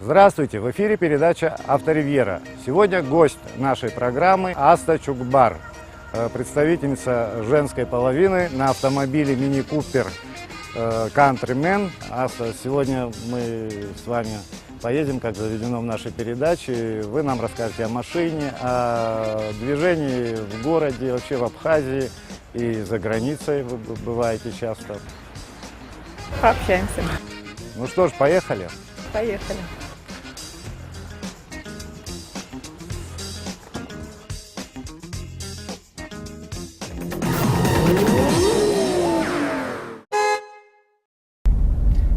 Здравствуйте! В эфире передача «Авторивьера». Сегодня гость нашей программы Аста Чукбар, представительница женской половины на автомобиле Mini Cooper Countryman. Аста, сегодня мы с вами поедем, как заведено в нашей передаче. Вы нам расскажете о машине, о движении в городе, вообще в Абхазии и за границей. Вы бываете часто. Пообщаемся. Ну что ж, поехали. Поехали.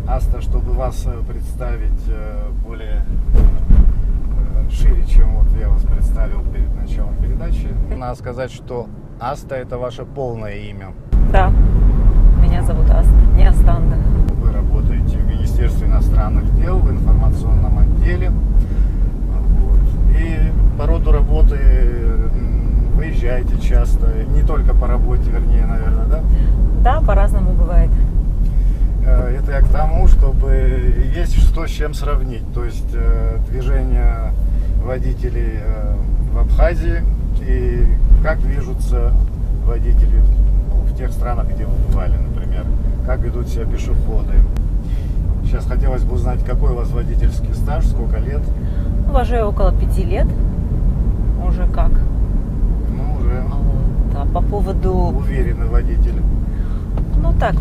Аста, чтобы вас представить более шире, чем вот я вас представил перед началом передачи, надо сказать, что Аста – это ваше полное имя. Да, меня зовут Аста, не Астанда. Вы работаете в Министерстве иностранных дел, в информационном отделе. Вот. И по роду работы выезжаете часто, не только по работе, вернее, наверное, да? Да, по-разному бывает. Это я к тому, чтобы есть что с чем сравнить. То есть движение водителей в Абхазии и как движутся водители в тех странах, где вы бывали, например. Как ведут себя пешеходы. Сейчас хотелось бы узнать, какой у вас водительский стаж, сколько лет? Вожаю около 5 лет. Уже как? Ну, уже Вот. А по поводу... уверенный водитель. Ну так,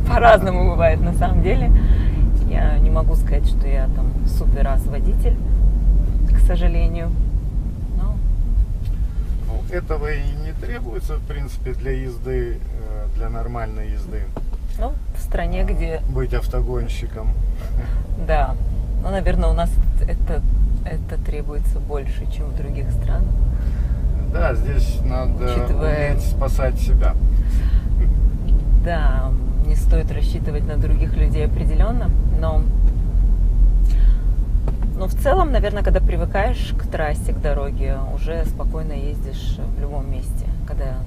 по-разному бывает на самом деле. Я не могу сказать, что я там супер-ас-водитель, к сожалению. Но... Ну, этого и не требуется, в принципе, для езды, для нормальной езды. Ну, в стране, где... Быть автогонщиком. Да. Ну, наверное, у нас это требуется больше, чем в других странах. Да, здесь надо Учитывая... уметь спасать себя. Да, не стоит рассчитывать на других людей определенно, но в целом, наверное, когда привыкаешь к трассе, к дороге, уже спокойно ездишь в любом месте, когда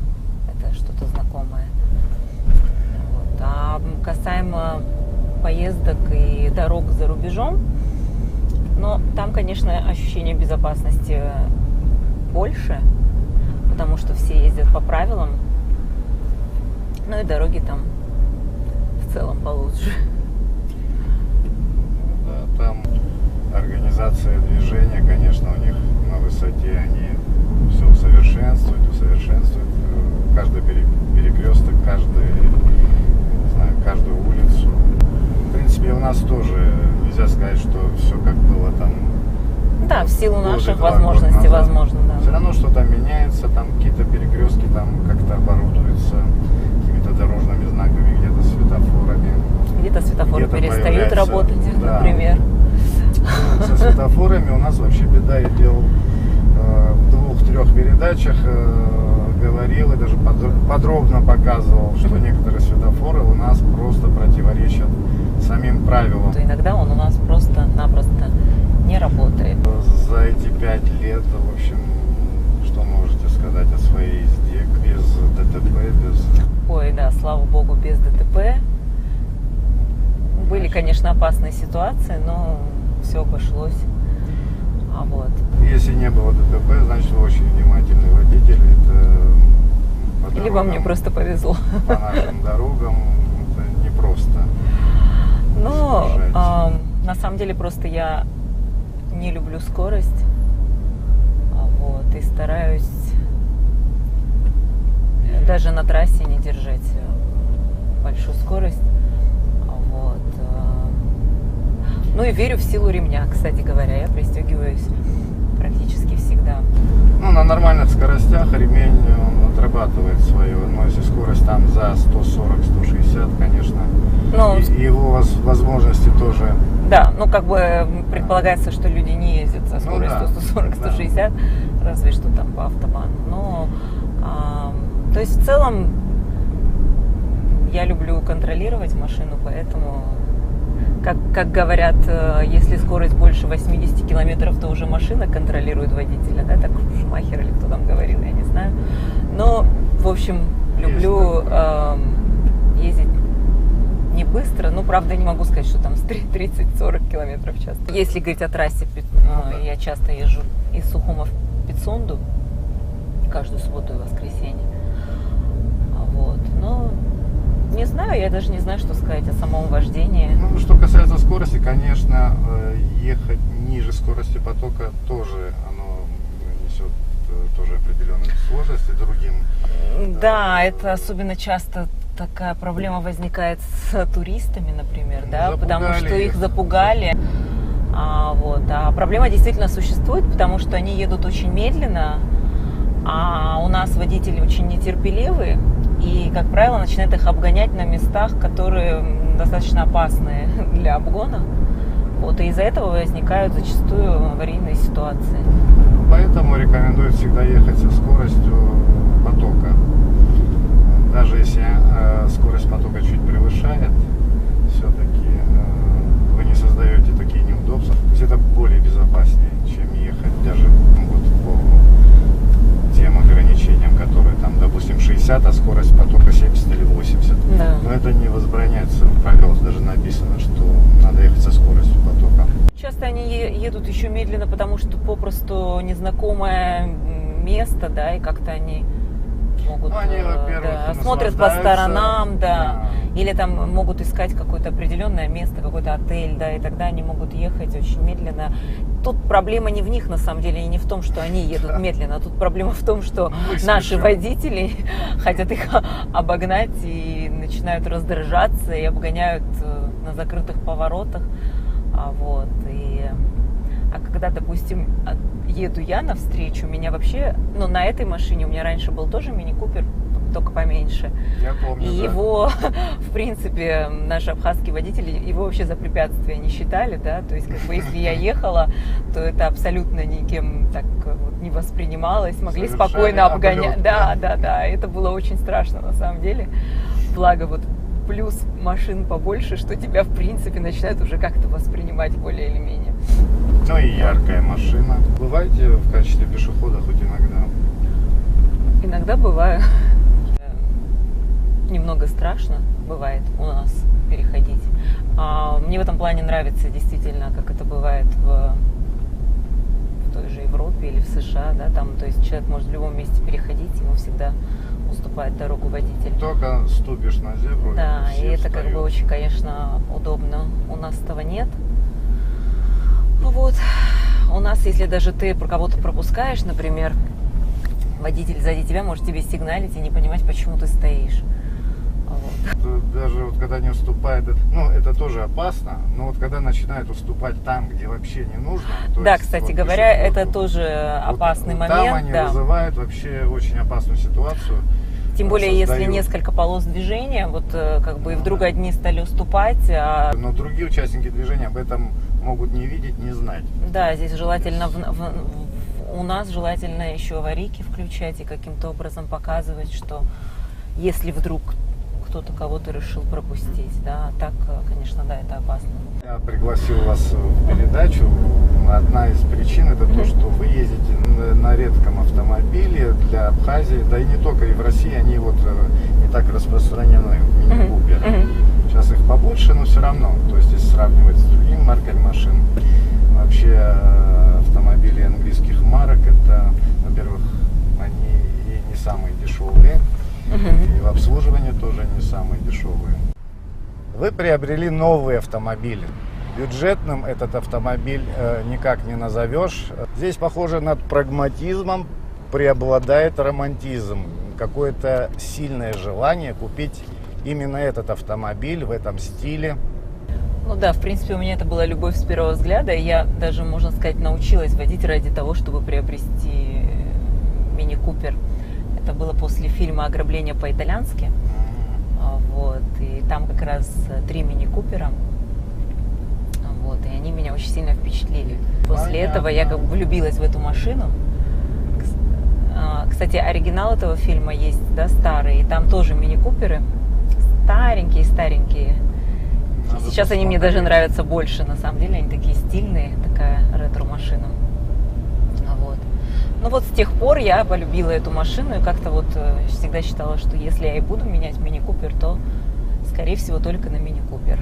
это что-то знакомое. Вот. А касаемо поездок и дорог за рубежом, но там, конечно, ощущение безопасности больше, потому что все ездят по правилам. Ну и дороги там в целом получше. Да, там организация движения, конечно, у них на высоте, они все усовершенствуют. Каждый перекресток, каждую улицу. В принципе, у нас тоже нельзя сказать, что все как было там. Да, в силу наших года возможностей, назад. возможно, да. Все равно что-то меняется, там какие-то перекрестки там как-то оборудуются какими-то дорожными знаками, где-то светофорами. Где-то светофоры Где-то перестают работать, да. Например. Со светофорами у нас вообще беда. Я делал в 2-3 передачах, говорил и даже подробно показывал, что некоторые светофоры у нас просто противоречат самим правилам. То иногда он у нас просто-напросто не работает. За эти 5 лет, в общем, что можете сказать о своей езде без ДТП, без... Ой, да, слава богу, без ДТП. Были, конечно, опасные ситуации, но все обошлось. А вот. Если не было ДТП, значит, вы очень внимательный водитель. Это по Либо дорогам, мне просто повезло. По нашим дорогам это непросто. Но на самом деле просто я не люблю скорость. Вот, и стараюсь даже на трассе не держать большую скорость. Вот. Ну и верю в силу ремня, кстати говоря. Я пристегиваюсь практически всегда. Ну, на нормальных скоростях ремень он отрабатывает свое. Но если скорость там за 140-160, конечно, Ну, его возможности тоже. Да, ну как бы предполагается, что люди не ездят со скоростью 140-160, разве что там по автобану. Но, то есть в целом я люблю контролировать машину, поэтому, как говорят, если скорость больше 80 километров, то уже машина контролирует водителя, да, так Шумахер или кто там говорил, я не знаю. Но, в общем, люблю ездить не быстро, ну, правда, не могу сказать, что там 30-40 километров в час. Если говорить о трассе, я часто езжу из Сухума в Пицунду каждую субботу и воскресенье. Вот. Но не знаю, я даже не знаю, что сказать о самом вождении. Ну, что касается скорости, конечно, ехать ниже скорости потока тоже, оно несет тоже определенные сложности другим. Да, это особенно часто такая проблема возникает с туристами, например, да, потому что их запугали. А проблема действительно существует, потому что они едут очень медленно, а у нас водители очень нетерпеливые, и, как правило, начинают их обгонять на местах, которые достаточно опасные для обгона. Вот, и из-за этого возникают зачастую аварийные ситуации. Поэтому рекомендую всегда ехать со скоростью потока. Даже если скорость потока чуть превышает, все-таки вы не создаете такие неудобства. То есть это более безопаснее, чем ехать даже вот по тем ограничениям, которые там, допустим, 60, а скорость потока 70 или 80. Да. Но это не возбраняется в правилах, даже написано, что надо ехать со скоростью потока. Часто они едут еще медленно, потому что попросту незнакомое место, да, и как-то они могут, ну, они, да, смотрят по сторонам, да, или там могут искать какое-то определенное место, какой-то отель, да, и тогда они могут ехать очень медленно. Тут проблема не в них, на самом деле, и не в том, что они едут медленно, тут проблема в том, что наши водители хотят их обогнать и начинают раздражаться и обгоняют на закрытых поворотах. А когда, допустим, еду я навстречу, меня вообще, ну, на этой машине у меня раньше был тоже мини-купер, только поменьше. Я помню, и да. его, в принципе, наши абхазские водители его вообще за препятствие не считали, да, то есть, как бы, если я ехала, то это абсолютно никем так вот не воспринималось, могли спокойно обгонять. Да, это было очень страшно на самом деле. Благо, вот плюс машин побольше, что тебя, в принципе, начинают уже как-то воспринимать более или менее. Ну и яркая машина. Бываете в качестве пешехода хоть иногда? Иногда бываю. Немного страшно бывает у нас переходить. Мне в этом плане нравится действительно, как это бывает в той же Европе или в США, да, там, то есть человек может в любом месте переходить, ему всегда уступает дорогу водитель. Только ступишь на зебру. Да, и это встают. как бы очень, конечно, удобно. У нас этого нет. Вот. У нас, если даже ты кого-то пропускаешь, например, водитель сзади тебя может тебе сигналить и не понимать, почему ты стоишь. Вот. Даже вот когда не уступает, ну это тоже опасно, но вот когда начинают уступать там, где вообще не нужно. Да, есть, кстати вот, говоря, пешеходу, это тоже опасный вот момент. Там они вызывают вообще очень опасную ситуацию. Тем более, если несколько полос движения, вот как бы и вдруг одни стали уступать. Но другие участники движения об этом могут не видеть, не знать. Да, здесь желательно, у нас желательно еще аварийки включать и каким-то образом показывать, что если вдруг кто-то кого-то решил пропустить, да, так, конечно, да, это опасно. Я пригласил вас в передачу. Одна из причин это то, что вы ездите на редком автомобиле для Абхазии, да и не только, и в России они вот не так распространены, мини-куперы. Сейчас их побольше, но все равно, то есть если сравнивать с другими марками машин, вообще автомобили английских марок, это, во-первых, они и не самые дешевые, и в обслуживании тоже не самые дешевые. Вы приобрели новый автомобиль. Бюджетным этот автомобиль никак не назовешь. Здесь, похоже, над прагматизмом преобладает романтизм. Какое-то сильное желание купить именно этот автомобиль в этом стиле. Ну да, в принципе, у меня это была любовь с первого взгляда. И я даже, можно сказать, научилась водить ради того, чтобы приобрести мини-купер. Это было после фильма «Ограбление по-итальянски». Вот, и там как раз 3 мини-купера. Вот, и они меня очень сильно впечатлили. После этого я как бы влюбилась в эту машину. Кстати, оригинал этого фильма есть, да, старый, и там тоже мини-куперы. Старенькие. Сейчас они мне даже нравятся больше, на самом деле, они такие стильные, такая ретро-машина. Вот. Ну вот с тех пор я полюбила эту машину и как-то вот всегда считала, что если я и буду менять мини-купер, то скорее всего, только на Мини Купер.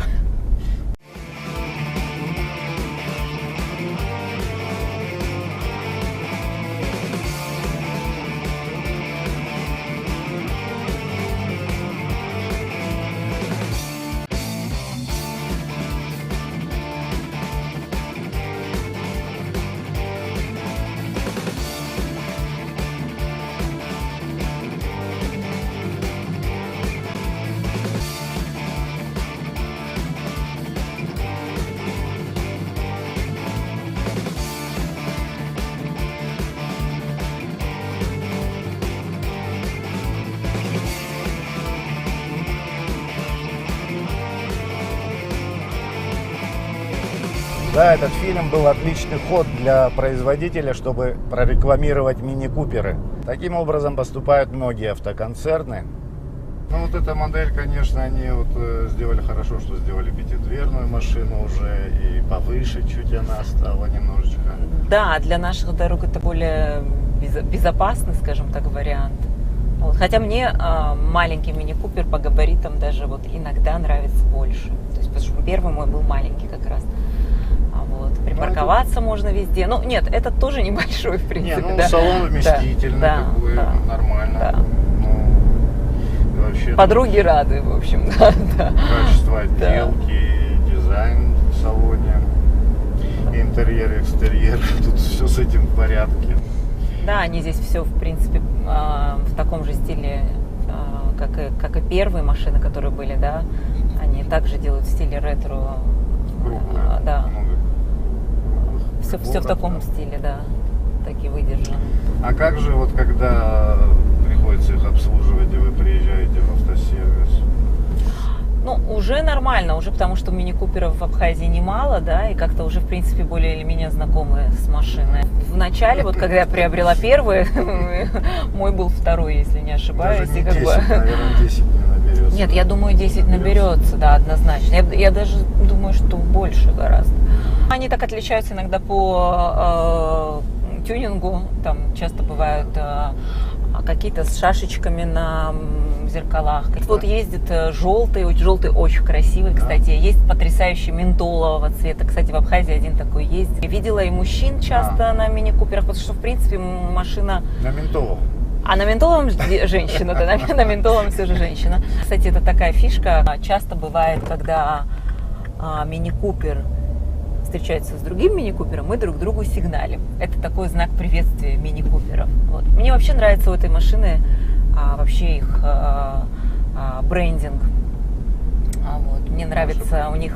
Да, этот фильм был отличный ход для производителя, чтобы прорекламировать мини-куперы. Таким образом поступают многие автоконцерны. Ну вот эта модель, конечно, они вот сделали хорошо, что сделали пятидверную машину уже, и повыше чуть она стала немножечко. Да, для наших дорог это более безопасный, скажем так, вариант. Вот. Хотя мне маленький мини-купер по габаритам даже вот иногда нравится больше. То есть, потому что первый мой был маленький как раз. Вот. Припарковаться можно везде. Ну, нет, это тоже небольшой, в принципе. Не, ну, да. салон вместительный такой, нормально. Да. Ну, вообще, подруги рады, в общем, да. Качество отделки, дизайн в салоне, интерьер, экстерьер, тут все с этим в порядке. Да, они здесь все, в принципе, в таком же стиле, как и первые машины, которые были, да. Они также делают в стиле ретро. Круглая, да. Все в таком стиле, да, таки выдержано. А как же вот когда приходится их обслуживать, и вы приезжаете в автосервис? Ну, уже нормально, уже потому что мини-куперов в Абхазии немало, да, и как-то уже, в принципе, более или менее знакомы с машиной. В начале, вот когда я приобрела первый, мой был второй, если не ошибаюсь. Даже не и как 10, бы... наверное, 10 не наберется. Нет, я думаю, 10 наберется, да, однозначно. Я даже думаю, что больше гораздо. Они так отличаются иногда по тюнингу, там часто бывают какие-то с шашечками на зеркалах. Вот ездит желтый очень красивый, кстати. Есть потрясающий ментолового цвета. Кстати, в Абхазии один такой есть. Я видела и мужчин часто на мини-куперах, потому что, в принципе, машина... На ментоловом. А на ментоловом женщина, да, на ментоловом все же женщина. Кстати, это такая фишка. Часто бывает, когда мини-купер встречается с другим мини-купером, мы друг другу сигналим. Это такой знак приветствия мини-куперов. Вот. Мне вообще нравится у этой машины вообще их брендинг. Вот. Мне нравится у них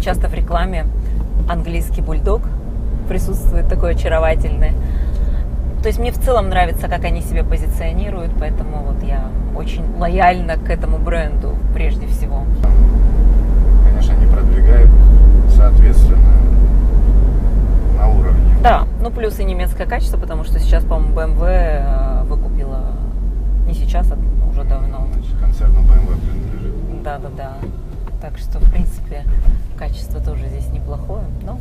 часто в рекламе английский бульдог присутствует, такой очаровательный. То есть мне в целом нравится, как они себя позиционируют, поэтому вот я очень лояльна к этому бренду прежде всего. Конечно, они продвигают соответственно на уровне. Да, ну плюс и немецкое качество, потому что сейчас, по-моему, BMW выкупила, не сейчас, а уже давно. Значит, концерну BMW принадлежит. Да. Так что, в принципе, качество тоже здесь неплохое. Но,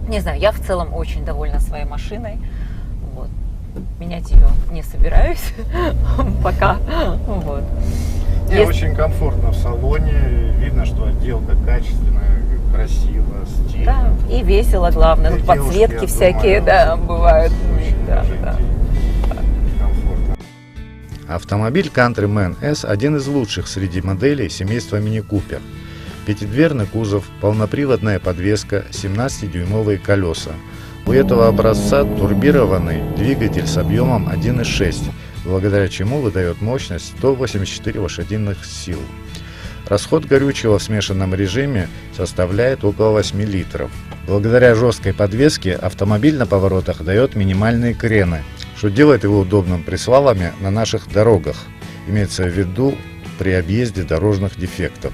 не знаю, я в целом очень довольна своей машиной. Вот. Менять ее не собираюсь пока. Вот. Мне очень комфортно в салоне. Видно, что отделка качественная, красиво, стильно. Да, и весело, главное. Ну, подсветки всякие, да, бывают. Да. Комфортно. Автомобиль Countryman S один из лучших среди моделей семейства Mini Cooper. Пятидверный кузов, полноприводная подвеска, 17-дюймовые колеса. У этого образца турбированный двигатель с объемом 1,6, благодаря чему выдает мощность 184 лошадиных сил. Расход горючего в смешанном режиме составляет около 8 литров. Благодаря жесткой подвеске автомобиль на поворотах дает минимальные крены, что делает его удобным при слаломе на наших дорогах, имеется в виду при объезде дорожных дефектов.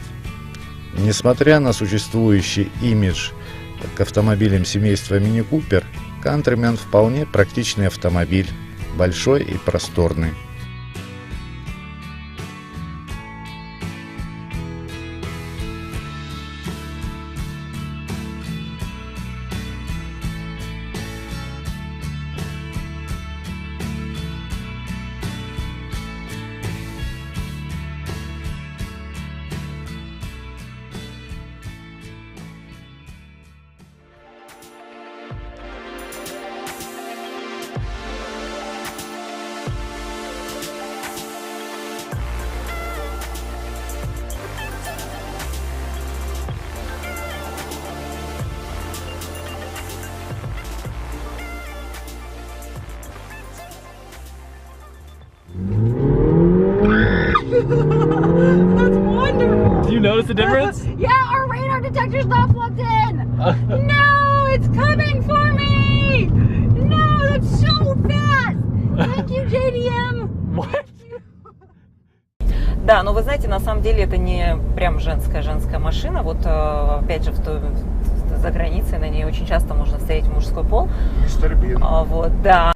Несмотря на существующий имидж к автомобилям семейства Mini Cooper, Countryman вполне практичный автомобиль, большой и просторный. you notice the difference? Yeah, our radar detector's not plugged in. No, it's coming for me. No, that's so fast. Thank you, JDM. What? Да, но вы знаете, на самом деле это не прям женская машина. Вот опять же, за границей на ней очень часто можно встретить мужской пол. Мистер Бин. Вот, да.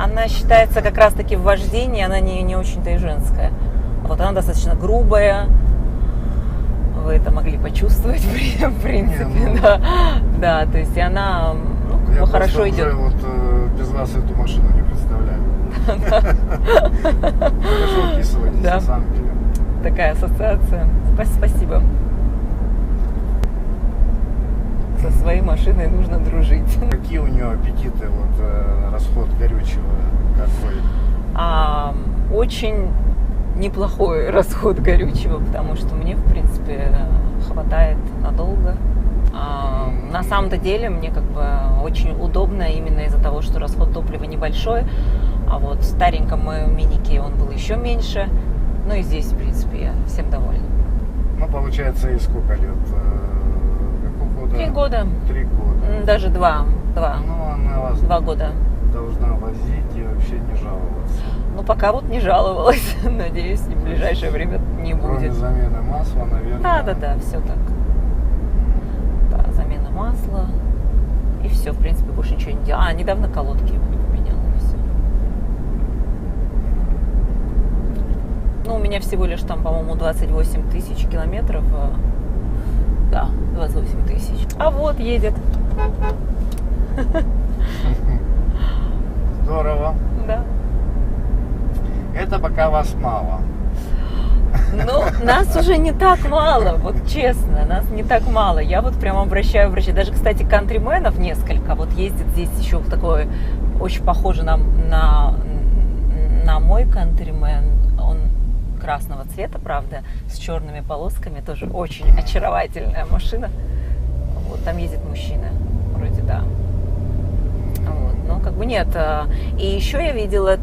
Она считается как раз-таки в вождении, она не очень-то и женская. Вот она достаточно грубая. Вы это могли почувствовать, в принципе, Не, ну, да. Да, то есть и она Я хорошо просто идет. уже вот без вас эту машину не представляю. Хорошо вписываетесь, Да. на самом деле. Такая ассоциация. Спасибо. Со своей машиной нужно дружить. Какие у нее аппетиты, вот расход горючего какой? Очень неплохой расход горючего, потому что мне, в принципе, хватает надолго. На самом-то деле мне как бы очень удобно именно из-за того, что расход топлива небольшой, а вот в стареньком моем минике он был еще меньше. Ну и здесь, в принципе, я всем довольна. Ну, получается, и сколько лет? Какого года? 3 года. 3 года. Даже 2. Ну, она вас 2 года. должна возить и вообще не жаловаться. Ну, пока вот не жаловалась. Надеюсь, в ближайшее время не Кроме будет. замены масла, наверное. Да, все так. Да, замена масла. И все, в принципе, больше ничего не делала. Недавно колодки поменяла, и все. Ну, у меня всего лишь там, по-моему, 28 тысяч километров. Да, 28 тысяч. А вот едет. Здорово. Да. Это пока вас мало. Ну, нас уже не так мало, вот честно, нас не так мало. Я вот прям обращаю врачей. Даже, кстати, кантрименов несколько. Вот ездит здесь еще такой, очень похоже на мой кантримен. Он красного цвета, правда, с черными полосками. Тоже очень очаровательная машина. Вот там ездит мужчина, вроде да. Вот, но как бы нет. И еще я видела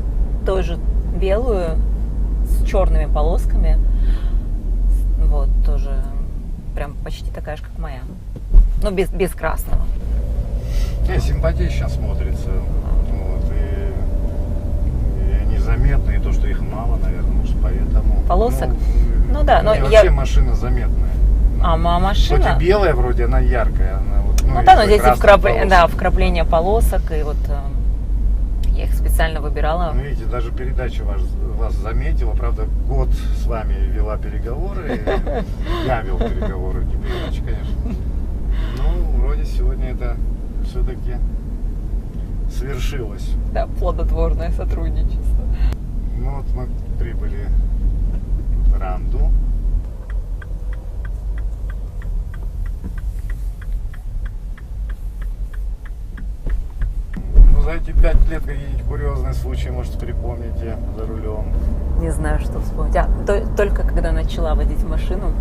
тоже белую с черными полосками. Вот, тоже прям почти такая же, как моя. Но без красного. Не, симпатично смотрится. Вот, и они заметны, и то, что их мало, наверное, может, поэтому. Полосок? Ну да, но не, я... вообще машина заметная. машина... Хоть и белая вроде, она яркая. Она вот, Ну да, но из-за здесь и красных полосок. вкрапление полосок, и вот я их специально выбирала. Ну, видите, даже передача вас заметила. Правда, год с вами вела переговоры. Я вел переговоры, не передача, конечно. Ну, вроде сегодня это все-таки свершилось. Да, плодотворное сотрудничество. Ну, вот мы прибыли в Ранду. За эти 5 лет какие-нибудь курьезные случаи, может, припомните за рулем? Не знаю, что вспомнить. Только когда начала водить машину,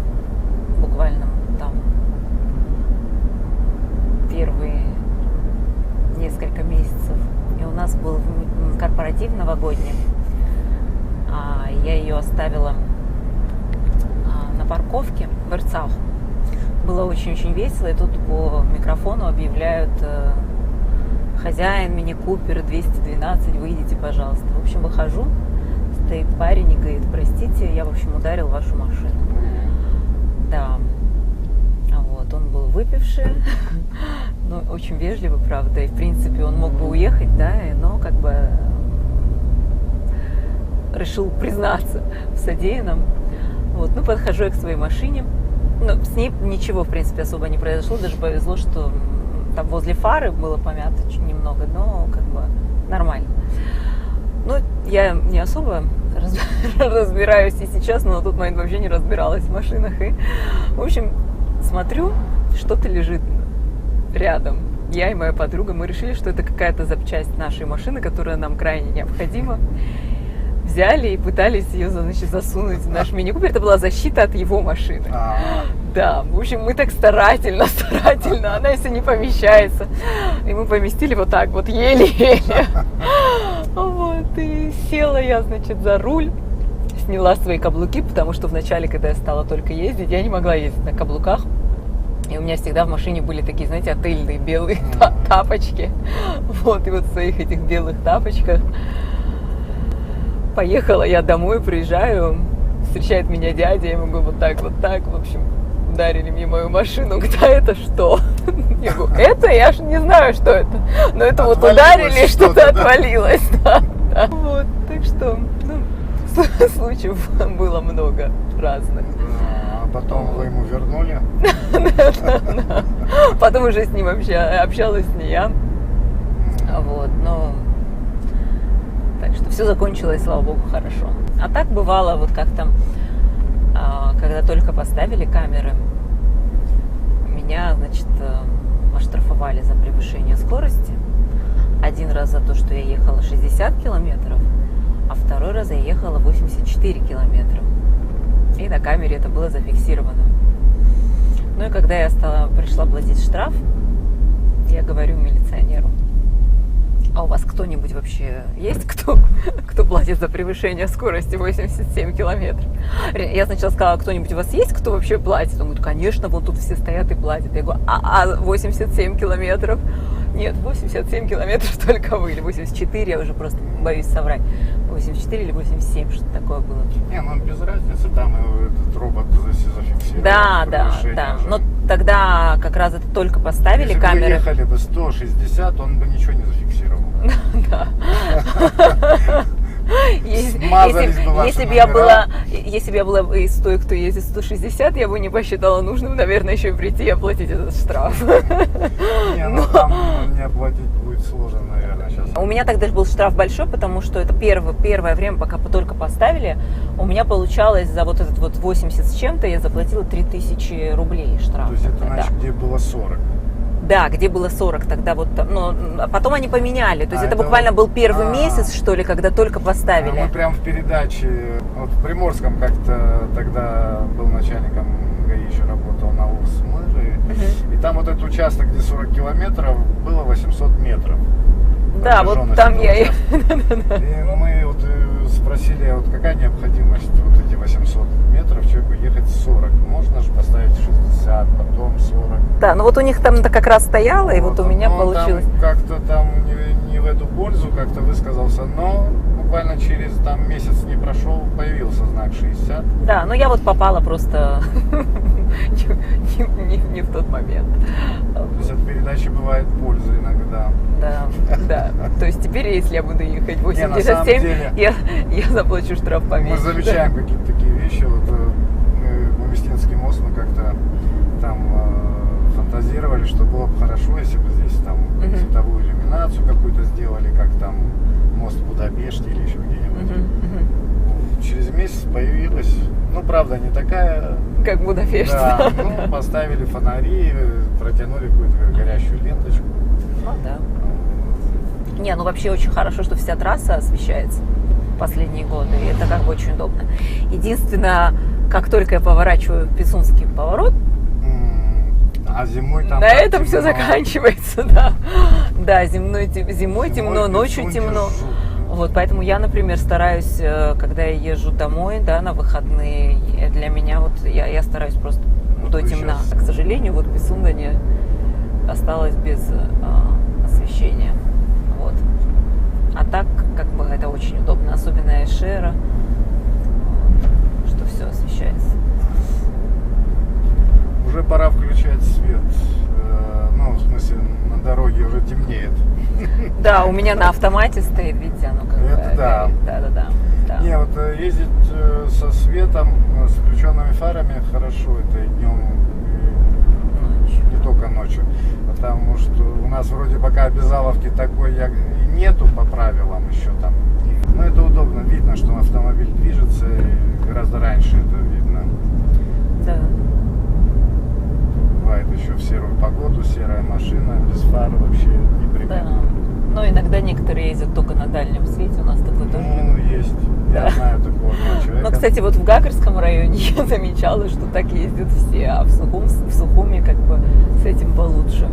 буквально там первые несколько месяцев, и у нас был корпоратив новогодний, я ее оставила на парковке в Эрцах. Было очень-очень весело, и тут по микрофону объявляют: хозяин мини-купер 212, выйдите, пожалуйста. В общем, выхожу, стоит парень и говорит: простите, я, в общем, ударил вашу машину. Да. Вот, он был выпивший, но очень вежливый, правда, и, в принципе, он мог бы уехать, да, но как бы решил признаться в содеянном. Вот, ну, подхожу я к своей машине. Ну, с ней ничего, в принципе, особо не произошло, даже повезло, что там возле фары было помято чуть немного, но как бы нормально. Ну, я не особо разбираюсь и сейчас, но на тот момент вообще не разбиралась в машинах. И, в общем, смотрю, что-то лежит рядом. я и моя подруга, мы решили, что это какая-то запчасть нашей машины, которая нам крайне необходима. Взяли и пытались ее, значит, засунуть в наш мини-купер. Это была защита от его машины. Да, в общем, мы так старательно, она если не помещается. И мы поместили вот так вот, еле-еле. Вот, и села я, значит, за руль, сняла свои каблуки, потому что вначале, когда я стала только ездить, я не могла ездить на каблуках. И у меня всегда в машине были такие, знаете, отельные белые тапочки. Вот, и вот в своих этих белых тапочках поехала я домой, приезжаю, встречает меня дядя, я ему говорю, вот так, в общем, ударили мне мою машину. Когда это что? Я говорю, это? Я ж не знаю, что это. Но это вот ударили, что-то отвалилось. Да. Вот, так что, случаев было много разных. А потом вы ему вернули? Да. Потом уже с ним общалась не я. Вот, но... Так что все закончилось, слава богу, хорошо. А так бывало, вот как-то, когда только поставили камеры, меня, значит, оштрафовали за превышение скорости. Один раз за то, что я ехала 60 километров, а второй раз я ехала 84 километра. И на камере это было зафиксировано. Ну и когда я пришла платить штраф, я говорю милиционеру, а у вас кто-нибудь вообще есть, кто платит за превышение скорости 87 километров? Я сначала сказала, кто-нибудь у вас есть, кто вообще платит? Он говорит, конечно, вот тут все стоят и платят. Я говорю, а 87 километров? Нет, 87 километров только вы, или 84, я уже просто боюсь соврать. 84 или 87, что такое было. Не, ну без разницы, там этот робот зафиксировал. Да. Но тогда как раз это только поставили если камеры. Если бы ехали бы 160, он бы ничего не зафиксировал. Да. Если бы я была из той, кто ездит 160, я бы не посчитала нужным, наверное, еще и прийти и оплатить этот штраф. Не, ну там не оплатить будет сложно, наверное, сейчас. У меня тогда был штраф большой, потому что это первое время, пока только поставили, у меня получалось за вот этот вот 80 с чем-то, я заплатила 3000 рублей штраф. То есть это, значит, где было 40? Да, где было 40 тогда вот, но потом они поменяли, то есть это буквально был первый месяц, что ли, когда только поставили. Мы прям в передаче, вот в Приморском как-то тогда был начальником ГАИ, еще работал на Урсмыре, и там вот этот участок, где 40 километров, было 800 метров. Да, вот там я и... И мы вот спросили, вот какая необходимость вот эти 800 метров человеку ехать 40? Можно же поставить 60, потом 40. Да, ну вот у них там это как раз стояло, и вот у меня получилось. Как-то там не в эту пользу как-то высказался, но буквально через там месяц не прошел, появился знак 60. Да, но я вот попала просто не в тот момент. То есть от передачи бывает польза иногда. Да. То есть теперь, если я буду ехать 87, я заплачу штраф поменьше. Мы замечаем какие-то такие вещи. Вот Уместинский мост мы как-то там фантазировали, что было бы хорошо, если бы здесь там световую иллюминацию какую-то сделали, как там мост в Будапеште или еще где-нибудь. Через месяц появилась, ну правда не такая, как Будапешт. Да, ну поставили фонари, протянули какую-то горящую ленточку. Ну да. Не, ну вообще очень хорошо, что вся трасса освещается последние годы, и это как бы очень удобно. Единственное, как только я поворачиваю в Пицунский поворот, а зимой там на этом все заканчивается, да. Да, зимой темно, ночью темно. Вот, поэтому я, например, стараюсь, когда я езжу домой, да, на выходные, для меня вот я стараюсь просто до темна. К сожалению, вот Пицунда осталась без освещения. Вот. А так, как бы, это очень удобно, особенно Эшера, что все освещается. Уже пора включать свет. Ну, в смысле, на дороге уже темнеет. Да, у меня на автомате стоит, видите, оно как бы. Это да. Да. Не, вот ездить со светом, с включенными фарами хорошо, это и днем, не только ночью. Потому что у нас вроде пока обязаловки такой нету по правилам еще там. Но это удобно, видно, что автомобиль движется, и гораздо раньше это видно. Да. бывает еще в серую погоду, серая машина, без фар вообще Да. неприметно. Но иногда некоторые ездят только на дальнем свете, у нас такой тоже. Ну, есть. Я знаю такого одного человека. Но, кстати, вот в Гагарском районе я замечала, что так ездят все, а в Сухуми как бы с этим получше.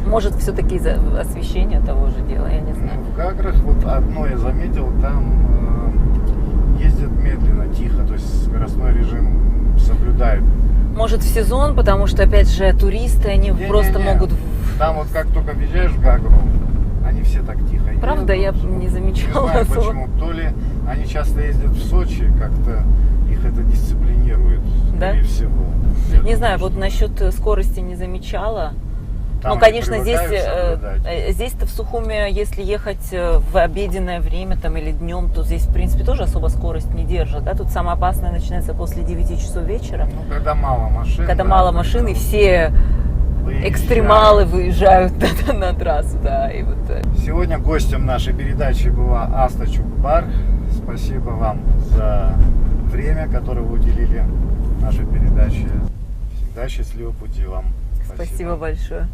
Может, все-таки из-за освещения того же дела, я не знаю. В Гаграх вот одно я заметил, там ездят медленно, тихо, то есть скоростной режим соблюдают. Может, в сезон, потому что, опять же, туристы, они просто Не-не-не. могут... Там вот как только въезжаешь в Гагру, они все так тихо едут. Правда, я не замечала Не знаю особо. почему, то ли они часто ездят в Сочи, как-то их это дисциплинирует, Да? скорее всего. Я Не думаю, знаю, вот что насчет скорости не замечала. там Ну, они конечно, здесь, привыкают соблюдать. здесь-то в Сухуме, если ехать в обеденное время там, или днем, то здесь, в принципе, тоже особо скорость не держит. Да? Тут самое опасное начинается после 9 часов вечера, Ну, когда мало машин. когда да, мало машин, и все выезжают. экстремалы выезжают на трассу. Да, и вот, Сегодня гостем нашей передачи была Аста Чукбар. Спасибо вам за время, которое вы уделили нашей передаче. Всегда счастливого пути вам. спасибо большое.